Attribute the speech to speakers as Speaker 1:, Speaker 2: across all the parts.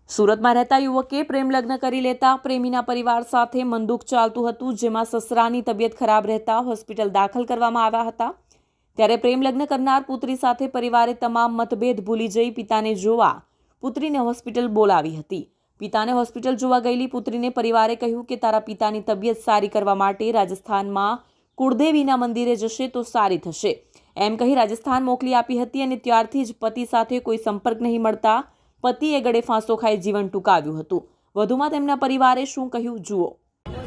Speaker 1: સુરતમાં રહેતા યુવકે પ્રેમ લગ્ન કરી લેતા પ્રેમીના પરિવાર સાથે મનદુખ ચાલતું હતું, જેમાં સસરાની તબિયત ખરાબ રહેતા હોસ્પિટલ દાખલ કરવામાં આવ્યા હતા। ત્યારે પ્રેમ લગ્ન કરનાર પુત્રી સાથે પરિવારે તમામ મતભેદ ભૂલી જઈ પિતાને જોવા પુત્રીને હોસ્પિટલ બોલાવી હતી। પિતાને હોસ્પિટલ જોવા ગયેલી પુત્રીને પરિવારે કહ્યું કે તારા પિતાની તબિયત સારી કરવા માટે રાજસ્થાનમાં કુળદેવીના મંદિરે જશે તો સારી થશે એમ કહી રાજસ્થાન મોકલી આપી હતી અને ત્યારથી જ પતિ સાથે કોઈ સંપર્ક નહીં મળતા પતિએ ગળે ફાંસો ખાઈ જીવન ટૂંકાવ્યું હતું। વધુમાં તેમના પરિવારે શું કહ્યું જુઓ।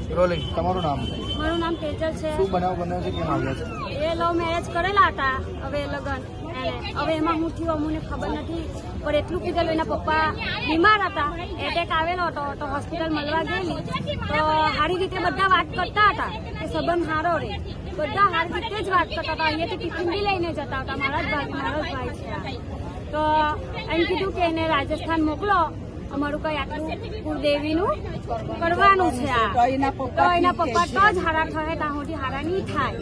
Speaker 2: તમારું નામ?
Speaker 3: મારું નામ તેજલ છે।
Speaker 2: શું બનાવ બન્યો છે? કેમ આવ્યા છે?
Speaker 3: એ લવ મેરેજ કરેલા હતા, હવે લગન હવે એમાં હું થયું અમને ખબર નથી, પણ એટલું કીધેલું એના પપ્પા બીમાર હતા, એટેક આવેલો હતો તો હોસ્પિટલ મળવા ગયેલી તો સારી રીતે બધા વાત કરતા હતા કે સંબંધ સારો રહે, બધા સારી રીતે જ વાત કરતા હતા। અહીંયાથી ટિફિન બી લઈને જતા હતા, મારો જ ભાઈ છે। તો એમ કીધું કે એને રાજસ્થાન મોકલો, અમારું કઈ આટલું કુળદેવીનું કરવાનું છે તો એના પપ્પા તો જ હારા થાય, ત્યાં સુધી હારા નહીં થાય।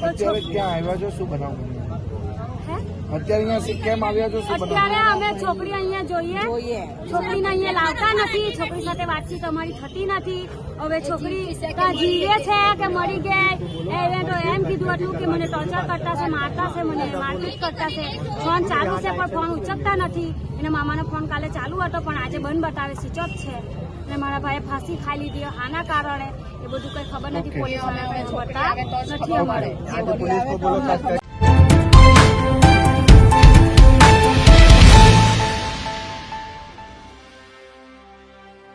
Speaker 2: અત્યારે ક્યાં આવ્યા છો? શું બનાવ બન્યો? અત્યારે અહીંયા કેમ આવ્યા છો? શું
Speaker 3: અત્યારે અમે છોકરી અહીંયા જોઈએ, છોકરીને અહીંયા લાવતા નથી, છોકરી સાથે વાતચીત અમારી થતી નથી। હવે છોકરી ત્યાં જીવે છે કે મરી ગઈ એને તો એમ કીધું હતું કે મને ટોર્ચર કરતા છે, મારતા છે, મને મારપીટ કરતા છે। ફોન ચાલુ છે પણ ફોન ઉચકતા નથી। એના મામાનો ફોન કાલે ચાલુ હતો પણ આજે બંધ બતાવે, સ્વિચ ઓફ છે। અને મારા ભાઈએ ફાંસી ખાઈ લીધી આના કારણે, એ બધું કઈ ખબર નથી, પોલીસ વાળા બતા નથી અમારે।